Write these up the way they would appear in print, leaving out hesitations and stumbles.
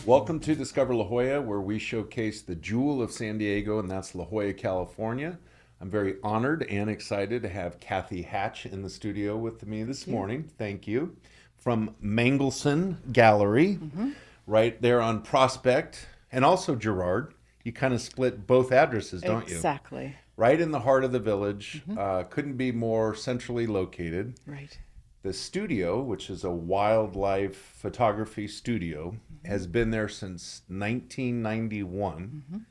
Welcome to Discover La Jolla, where we showcase the jewel of San Diego, and that's La Jolla, California. I'm very honored and excited to have Kathy Hatch in the studio with me this morning. Thank you. From Mangelsen Gallery, right there on Prospect, and also Girard. You kind of split both addresses, don't you? Exactly. Right in the heart of the village. Couldn't be more centrally located. Right. The studio, which is a wildlife photography studio, has been there since 1991,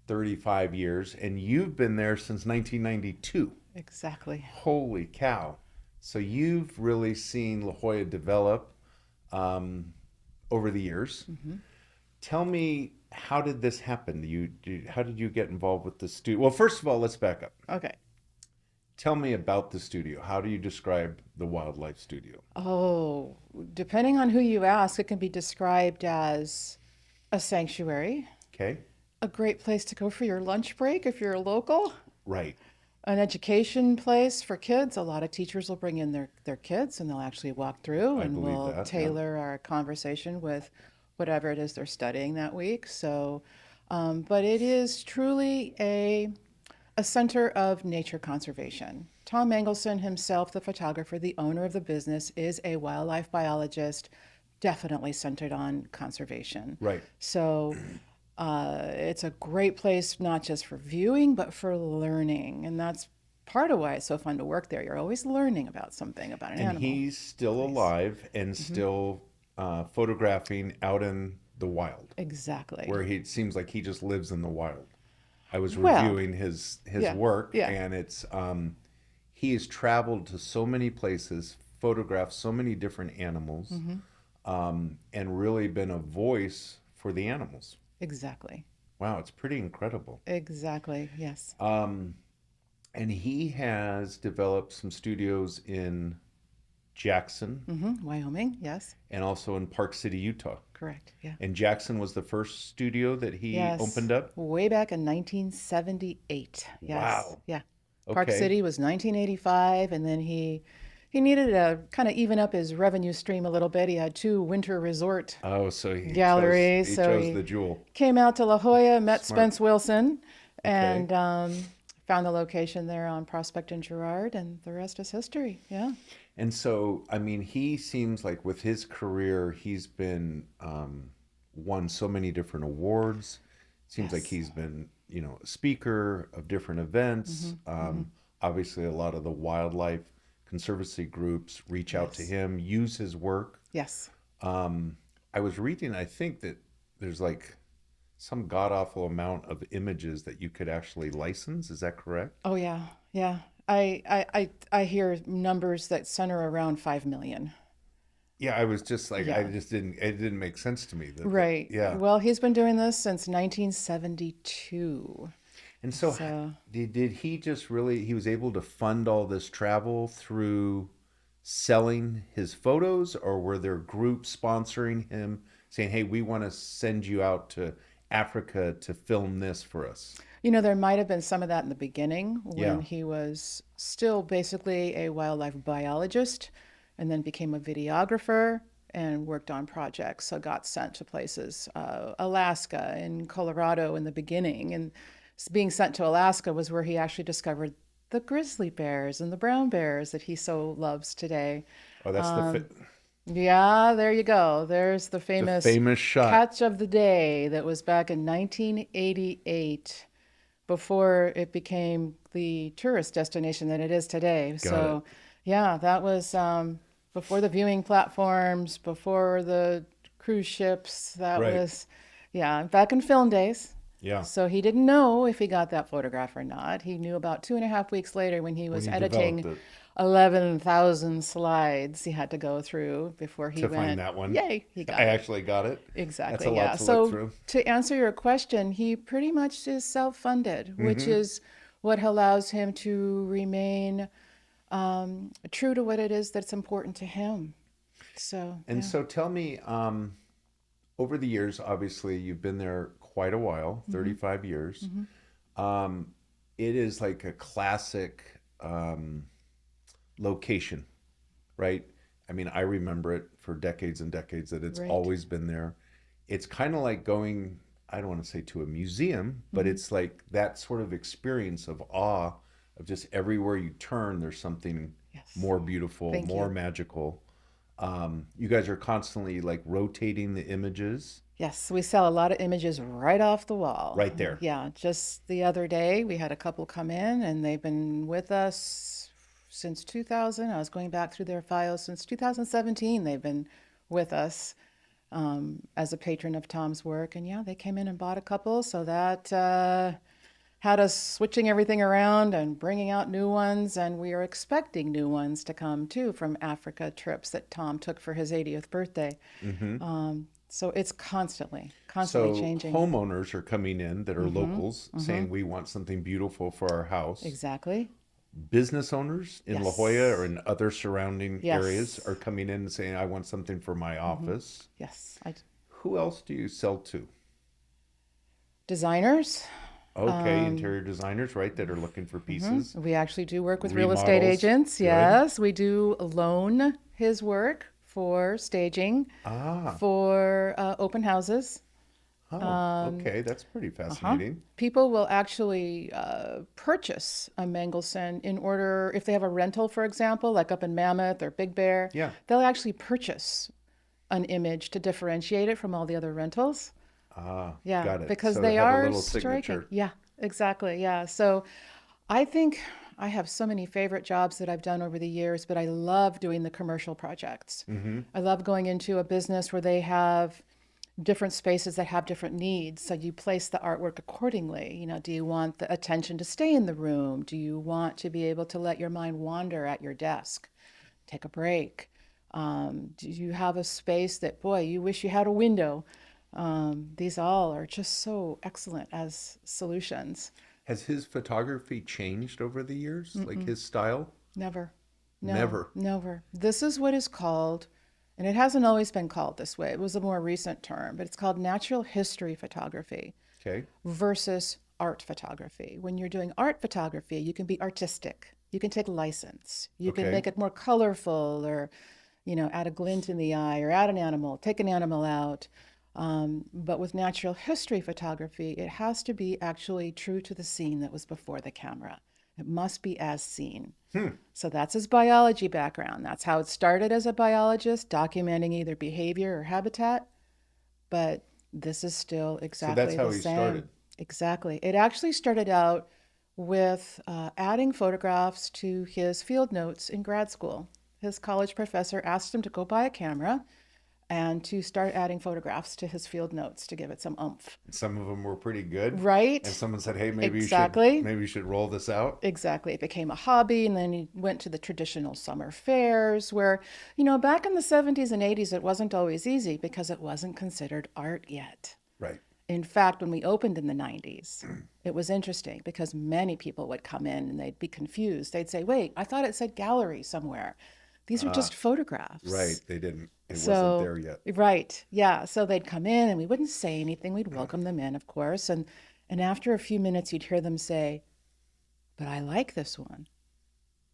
35 years, and you've been there since 1992. Exactly. Holy cow. So you've really seen La Jolla develop over the years. Tell me, how did this happen? How did you get involved with the studio? Well, first of all, let's back up. Okay. Tell me about the studio. How do you describe the wildlife studio? Oh, depending on who you ask, it can be described as a sanctuary, Okay. a great place to go for your lunch break if you're local, Right. an education place for kids. A lot of teachers will bring in their kids and they'll actually walk through I and believe we'll that, yeah. tailor our conversation with whatever it is they're studying that week. So, but it is truly a center of nature conservation. Tom Mangelsen himself, the photographer, the owner of the business, is a wildlife biologist, definitely centered on conservation. Right. So it's a great place not just for viewing, but for learning. And that's part of why it's so fun to work there. You're always learning about something, about an And animal. he's still alive and still photographing out in the wild, Exactly. where he it seems like he just lives in the wild. I was Well, reviewing his yeah, work, yeah. and it's he has traveled to so many places, photographed so many different animals, and really been a voice for the animals. Exactly. Wow, it's pretty incredible. Exactly. Yes. And he has developed some studios in Jackson Wyoming. Yes. and also in Park City, Utah. Correct. Yeah. And Jackson was the first studio that he Yes. opened up? Way back in 1978. Yes. Wow. Yeah. Park Okay. City was 1985, and then he needed to kind of even up his revenue stream a little bit. He had two winter resort Oh, so galleries, he so chose he the jewel. came out to La Jolla, met Smart. Spence Wilson, Okay. and found the location there on Prospect and Girard, and the rest is history. Yeah. And so, I mean, he seems like with his career, he's been won so many different awards. Seems like Yes. he's been, a speaker of different events. Obviously, a lot of the wildlife conservancy groups reach out to Yes. him, use his work. Yes. I was reading, I think that there's like some god awful amount of images that you could actually license. Is that correct? Oh yeah. Yeah. I hear numbers that center around 5 million. Yeah, I was just like, Yeah. it didn't make sense to me. Right. Yeah. Well, he's been doing this since 1972. And so, So, did he just really, he was able to fund all this travel through selling his photos, or were there groups sponsoring him saying, hey, we want to send you out to Africa to film this for us? there might have been some of that in the beginning Yeah. when he was still basically a wildlife biologist and then became a videographer and worked on projects. So got sent to places, Alaska and Colorado in the beginning. And being sent to Alaska was where he actually discovered the grizzly bears and the brown bears that he so loves today. Oh, that's Yeah, there you go. There's the the famous famous shot. catch of the day that was back in 1988 before it became the tourist destination that it is today. So, yeah, that was before the viewing platforms, before the cruise ships. That Right. was, yeah, back in film days. Yeah. So he didn't know if he got that photograph or not. He knew about 2.5 weeks later when he When was he editing developed it 11,000 slides he had to go through before he to went. find that one. Yay, he got I it. actually got it. Exactly, That's a lot yeah. to So look through. to answer your question, he pretty much is self-funded, which is what allows him to remain true to what it is that's important to him. So, And yeah. so tell me, over the years, obviously you've been there quite a while, 35 years. It is like a classic location, right? I mean, I remember it for decades and decades that it's Right. always been there. It's kind of like going, I don't want to say to a museum, but Hmm. it's like that sort of experience of awe of just everywhere you turn, there's something Yes. more beautiful, Thank more you. magical. You guys are constantly like rotating the images Yes, we sell a lot of images right off the wall. right there. Yeah, just the other day we had a couple come in and they've been with us since 2000. I was going back through their files since 2017. They've been with us as a patron of Tom's work. And yeah, they came in and bought a couple. So that had us switching everything around and bringing out new ones. And we are expecting new ones to come too from Africa trips that Tom took for his 80th birthday. Hmm. So it's constantly So changing. homeowners are coming in that are Mm-hmm. locals Mm-hmm. saying we want something beautiful for our house. Exactly. Business owners in La Jolla or Yes. in other surrounding areas are Yes. coming in and saying, I want something for my Mm-hmm. office. Yes. Who else do you sell to? Designers. Okay, interior designers, right, that are looking for pieces. We actually do work with real estate Remodels, agents. good. Yes, we do loan his work for staging, Ah, for open houses. oh, okay, that's pretty Uh-huh. fascinating. People will actually purchase a Mangelsen in order, if they have a rental, for example, like up in Mammoth or Big Bear, Yeah. they'll actually purchase an image to differentiate it from all the other rentals. Ah, Yeah, got it. because So they they have a are little striking. signature. Yeah, exactly. Yeah. So I think I have so many favorite jobs that I've done over the years, but I love doing the commercial projects. Mm-hmm. I love going into a business where they have different spaces that have different needs. So you place the artwork accordingly. You know, do you want the attention to stay in the room? Do you want to be able to let your mind wander at your desk? Take a break? Do you have a space that, boy, you wish you had a window? These all are just so excellent as solutions. Has his photography changed over the years? Like his style? Never. No, Never. never. This is what is called, and it hasn't always been called this way. It was a more recent term, but it's called natural history photography Okay. versus art photography. When you're doing art photography, you can be artistic. You can take license. You can Okay. make it more colorful or, add a glint in the eye or add an animal, take an animal out. But with natural history photography, it has to be actually true to the scene that was before the camera. It must be as seen. Hmm. So that's his biology background. That's how it started as a biologist, documenting either behavior or habitat. But this is still So that's exactly how the he same. started. Exactly. It actually started out with adding photographs to his field notes in grad school. His college professor asked him to go buy a camera and to start adding photographs to his field notes to give it some oomph. Some of them were pretty good. And Right? someone said, "Hey, Exactly. maybe you should roll this out." Exactly. It became a hobby, and then he went to the traditional summer fairs where, back in the 70s and 80s, it wasn't always easy because it wasn't considered art yet. Right. In fact, when we opened in the 90s, it was interesting because many people would come in and they'd be confused. They'd say, wait, I thought it said gallery somewhere. These are just Right. photographs. They didn't. It wasn't So, there yet. right, yeah. So they'd come in and we wouldn't say anything. We'd welcome them in, of course. And after a few minutes, you'd hear them say, but I like this one.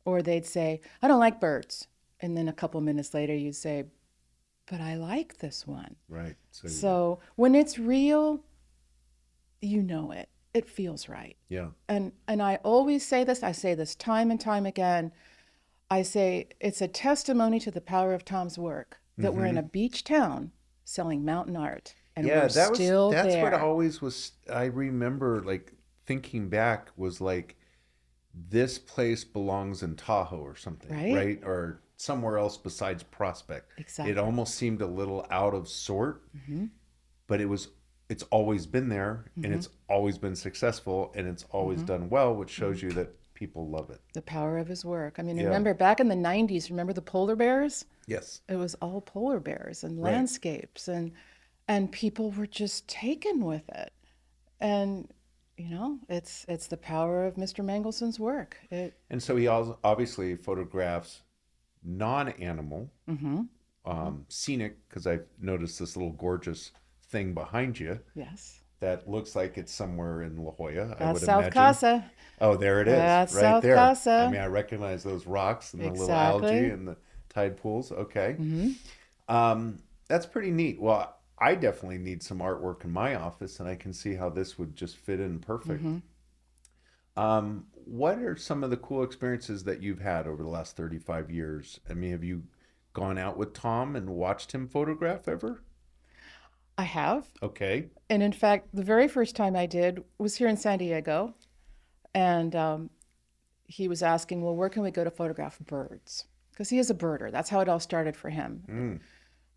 Or they'd say, I don't like birds. And then a couple minutes later, you'd say, but I like this one. Right. So So when it's real, you know it. It feels right. yeah. And I always say this, I say this time and time again. I say it's a testimony to the power of Tom's work that we're in Mm-hmm. a beach town selling mountain art and Yeah, we're still that's what there. always was I remember like thinking back was like this place belongs in Tahoe or something, Right? right? Or somewhere else besides Prospect. It Exactly. almost seemed a little out of sort, Hmm. but it's always been there and Hmm. it's always been successful and it's always Hmm. done well, which shows Hmm. you that people love it. The power of his work. I mean, Yeah. remember back in the 90s, remember the polar bears? Yes. It was all polar bears and Right. landscapes and people were just taken with it. And it's the power of Mr. Mangelsen's work. And so he also obviously photographs non-animal, Hmm. scenic, because I've noticed this little gorgeous thing behind you Yes. that looks like it's somewhere in La Jolla, I That's would South imagine. Casa. Oh, there it is, That's right South there. I Casa. mean, I recognize those rocks and the little algae Exactly. and the Tide pools. Okay. That's pretty neat. Well, I definitely need some artwork in my office, and I can see how this would just fit in perfect. What are some of the cool experiences that you've had over the last 35 years? I mean, have you gone out with Tom and watched him photograph ever? I have. Okay. And in fact, the very first time I did was here in San Diego. And he was asking, well, where can we go to photograph birds? Because he is a birder. That's how it all started for him.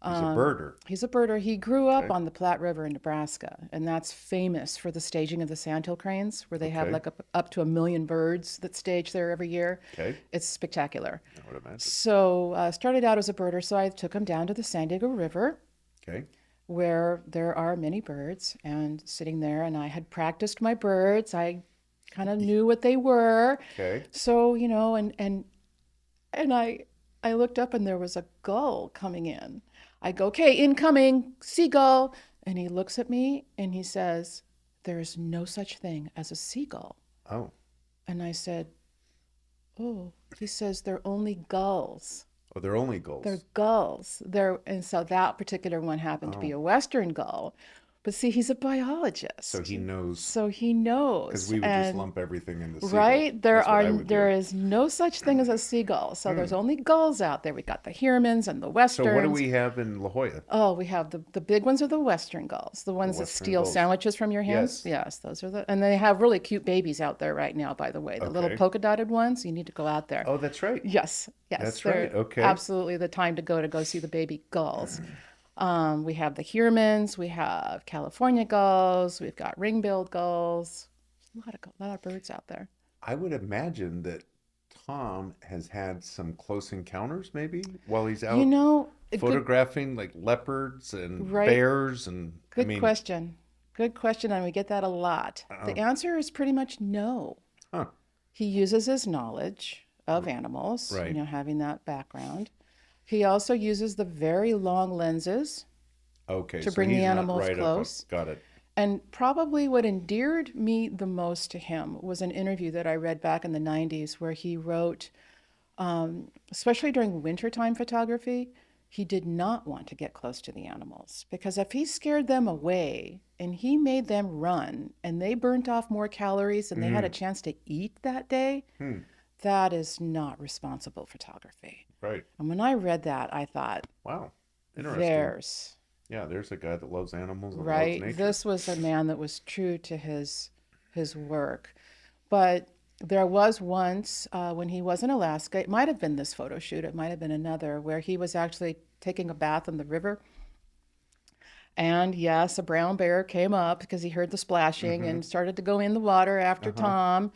He's a birder. He's a birder. He grew up Okay. on the Platte River in Nebraska, and that's famous for the staging of the sandhill cranes, where they have Okay. like up to 1 million birds that stage there every year. Okay. It's spectacular. I would imagine. So started out as a birder, so I took him down to the San Diego River, Okay. where there are many birds, and sitting there, and I had practiced my birds. I kind of knew what they were. Okay. So, and I looked up and there was a gull coming in. I go, okay, incoming, seagull. And he looks at me and he says, there is no such thing as a seagull. Oh. And I said, oh, he says, they're only gulls. Oh, they're only gulls. They're gulls. And so that particular one happened to be a Western gull. But see, he's a biologist. So he knows. So he knows. Because we would just lump everything into seagull. Right? That's what I would do. There is no such thing as a seagull. So there's only gulls out there. We got the Hiermans and the Westerns. So what do we have in La Jolla? Oh, we have the big ones are the Western gulls, the ones that Western steal gulls. sandwiches from your hands. Yes, those are and they have really cute babies out there right now, by the way. The little Okay. polka dotted ones. You need to go out there. Oh, that's right. Yes, That's they're right. Okay. absolutely the time to go see the baby gulls. We have the Hiermans, we have California gulls, we've got ring-billed gulls. There's a lot of birds out there. I would imagine that Tom has had some close encounters maybe while he's out photographing like leopards and Right. bears and Good question. Good question, and we get that a lot. The answer is pretty much no. Huh. He uses his knowledge of animals, Right. having that background. He also uses the very long lenses Okay. to so bring the he's not animals right up close. Got it. And probably what endeared me the most to him was an interview that I read back in the 90s where he wrote, especially during wintertime photography, he did not want to get close to the animals because if he scared them away and he made them run and they burnt off more calories than they had a chance to eat that day, that is not responsible photography. Right. And when I read that, I thought, Wow. Interesting. There's a guy that loves animals and loves right, nature. this was a man that was true to his work. But there was once when he was in Alaska, it might have been this photo shoot, it might have been another, where he was actually taking a bath in the river. And yes, a brown bear came up because he heard the splashing and started to go in the water after Tom.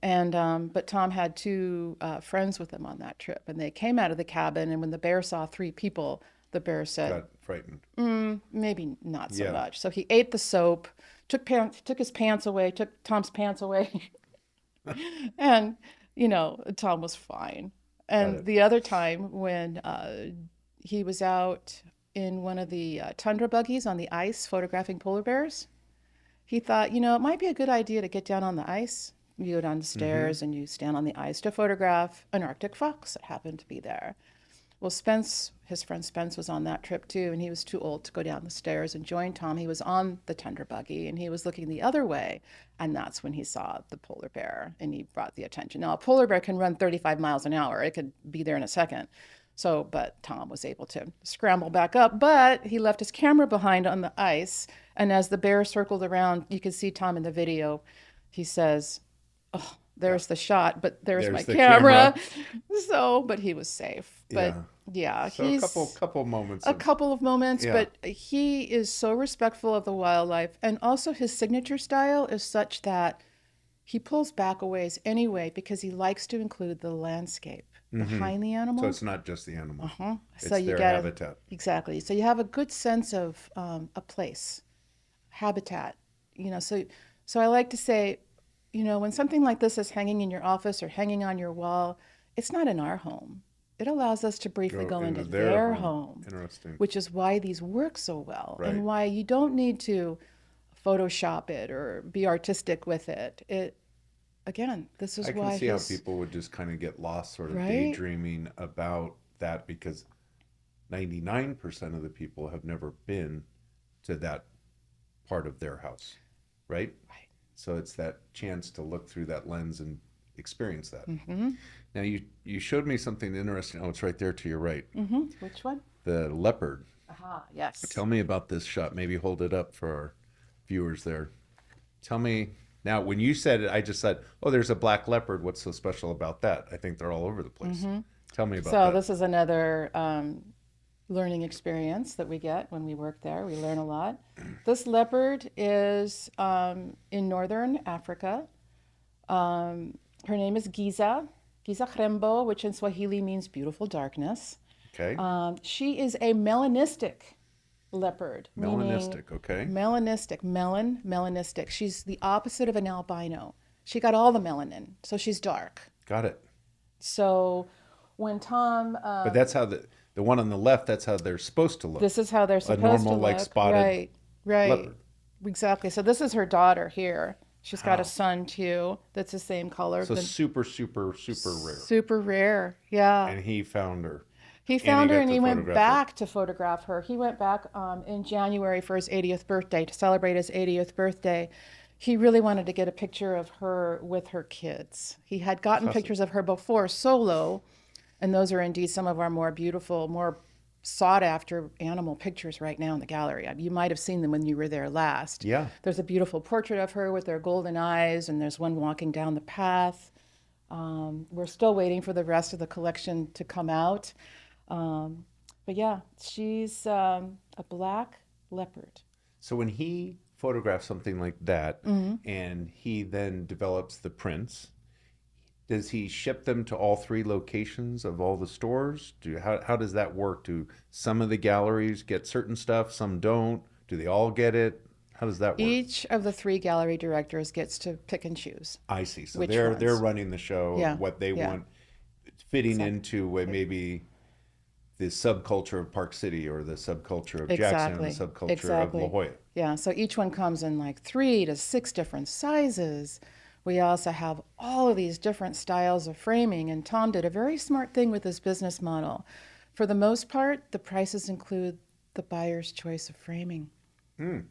And but Tom had two friends with him on that trip, and they came out of the cabin. And when the bear saw three people, the bear said, Got frightened. Maybe not so Yeah. much. So he ate the soap, took his pants away, took Tom's pants away, and Tom was fine. And the other time when he was out in one of the tundra buggies on the ice photographing polar bears, he thought, it might be a good idea to get down on the ice. You go down the stairs and you stand on the ice to photograph an Arctic fox that happened to be there. Well, his friend Spence was on that trip too, and he was too old to go down the stairs and join Tom. He was on the tundra buggy and he was looking the other way, and that's when he saw the polar bear and he brought the attention. Now, a polar bear can run 35 miles an hour. It could be there in a second. So, but Tom was able to scramble back up, but he left his camera behind on the ice. And as the bear circled around, you can see Tom in the video. He says, "Oh, there's the shot, but there's my the camera." So, but he was safe. But yeah, So he's a couple moments. a couple of moments, Yeah. but he is so respectful of the wildlife. And also his signature style is such that he pulls back a ways anyway because he likes to include the landscape behind the animal. So it's not just the animal. It's So you their get habitat. exactly. So you have a good sense of a place, habitat. So I like to say, when something like this is hanging in your office or hanging on your wall, it's not in our home. It allows us to briefly go into their home, Interesting. which is why these work so well, Right. and why you don't need to Photoshop it or be artistic with it. Again, this is I why can see how people would just kind of get lost sort of Right? daydreaming about that because 99% of the people have never been to that part of their house, right? Right. So it's that chance to look through that lens and experience that. Mm-hmm. Now you showed me something interesting. Oh, it's right there to your right. Mm-hmm. Which one? The leopard. Aha, yes. Tell me about this shot. Maybe hold it up for our viewers there. Tell me now. When you said it, I just said, "Oh, there's a black leopard. What's so special about that?" I think they're all over the place. Mm-hmm. Tell me about So that. this is another learning experience that we get when we work there. We learn a lot. This leopard is in northern Africa. Her name is Giza Krembo, which in Swahili means beautiful darkness. Okay. She is a melanistic leopard. Melanistic. Okay. Melanistic, melanistic. She's the opposite of an albino. She got all the melanin, so she's dark. Got it. So when Tom... But that's how the one on the left, that's how they're supposed to look. This is how they're supposed a normal, to look. like, spotted right. leopard. Exactly. So this is her daughter here. She's got Wow. a son too that's the same color. So super, super, super rare. Super rare, yeah. And he found her. He found her got and to he went photograph back to photograph her. He went back in January for his 80th birthday to celebrate his 80th birthday. He really wanted to get a picture of her with her kids. He had gotten pictures of her before solo, and those are indeed some of our more beautiful, more sought after animal pictures right now in the gallery. You might have seen them when you were there last. Yeah. There's a beautiful portrait of her with her golden eyes, and there's one walking down the path. We're still waiting for the rest of the collection to come out. But yeah, she's a black leopard. So when he photographs something like that, and he then develops the prints, does he ship them to all three locations of all the stores? How does that work? Do some of the galleries get certain stuff, some don't? Do they all get it? How does that work? Each of the three gallery directors gets to pick and choose. I see. So Which they're ones? running the show, Yeah, what they yeah. want, fitting into what maybe the subculture of Park City or the subculture of Jackson or the subculture of La Jolla. Yeah, so each one comes in like 3 to 6 different sizes. We also have all of these different styles of framing, and Tom did a very smart thing with his business model. For the most part, the prices include the buyer's choice of framing.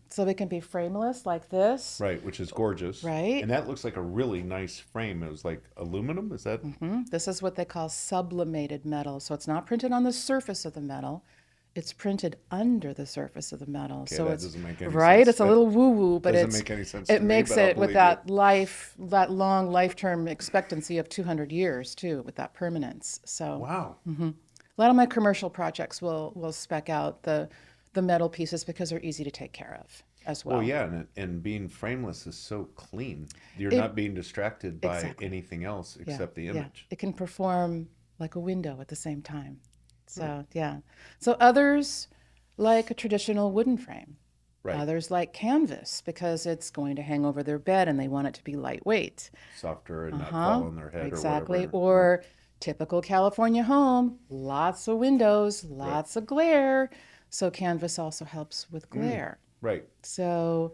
So it can be frameless like this. Right, which is gorgeous. Right. And that looks like a really nice frame. It was like aluminum, is that? This is what they call sublimated metal. So it's not printed on the surface of the metal. It's printed under the surface of the metal. Okay, so that it's doesn't make any right. sense. It's a That little woo-woo, but doesn't make any sense to it me, makes but I'll it with believe that long life-term expectancy of 200 years too, with that permanence. So Wow. a lot of my commercial projects will spec out the metal pieces because they're easy to take care of as well. Well, yeah, and being frameless is so clean. You're not being distracted by Exactly. anything else except the image. It can perform like a window at the same time. So, yeah. So others like a traditional wooden frame. Right. Others like canvas because it's going to hang over their bed and they want it to be lightweight. Softer and not fall on their head Exactly. or whatever. Or typical California home, lots of windows, lots of glare. So canvas also helps with glare. Right. So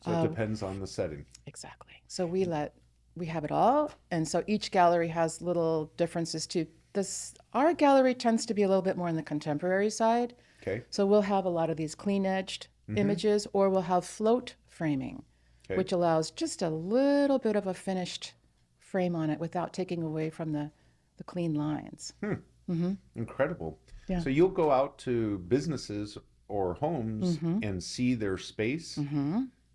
So it depends on the setting. exactly. So we have it all, and so each gallery has little differences too. Our gallery tends to be a little bit more on the contemporary side. Okay. So we'll have a lot of these clean edged images, or we'll have float framing, Okay. which allows just a little bit of a finished frame on it without taking away from the clean lines. Incredible. Yeah. So you'll go out to businesses or homes and see their space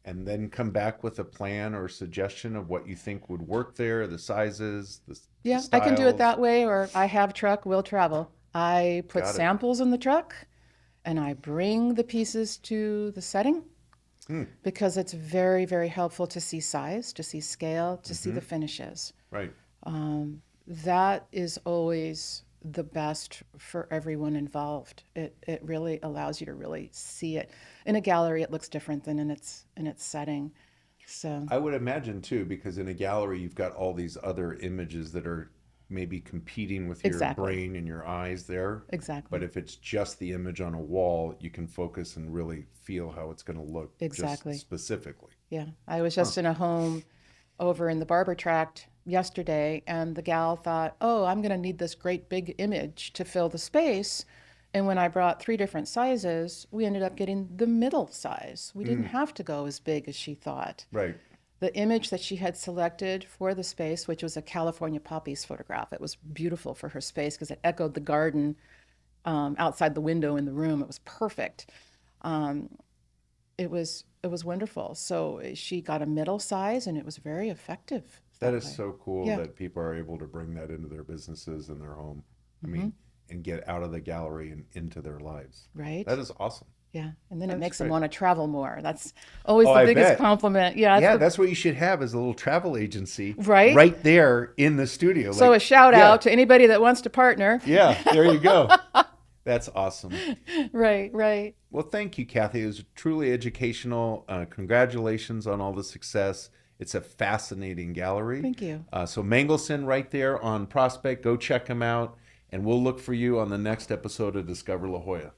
and then come back with a plan or suggestion of what you think would work there, the sizes, the Yeah, styles. I can do it that way, or I have truck, will travel. I put Got it. samples in the truck and I bring the pieces to the setting because it's very, very helpful to see size, to see scale, to see the finishes. Right. That is always the best for everyone involved. It really allows you to really see it. In a gallery, it looks different than in its setting. So I would imagine too, because in a gallery, you've got all these other images that are maybe competing with your Exactly. brain and your eyes there. exactly. But if it's just the image on a wall, you can focus and really feel how it's going to look Exactly. just specifically. Yeah, I was just in a home over in the Barber Tract yesterday, and the gal thought, oh, I'm going to need this great big image to fill the space. And when I brought 3 different sizes, we ended up getting the middle size. We didn't have to go as big as she thought. Right. The image that she had selected for the space, which was a California poppies photograph, it was beautiful for her space because it echoed the garden outside the window in the room. It was perfect. It was wonderful. So she got a middle size, and it was very effective. That is way. so cool Yeah. that people are able to bring that into their businesses and their home. I mean, and get out of the gallery and into their lives. Right. That is awesome. Yeah. And then it That's makes them great. want to travel more. That's always Oh, the I biggest bet. compliment. Yeah. Yeah, that's what you should have as a little travel agency. Right. Right there in the studio. So Like, a shout yeah, out to anybody that wants to partner. Yeah, there you go. That's awesome. Right, right. Well, thank you, Kathy. It was truly educational. Congratulations on all the success. It's a fascinating gallery. Thank you. So Mangelsen right there on Prospect. Go check him out. And we'll look for you on the next episode of Discover La Jolla.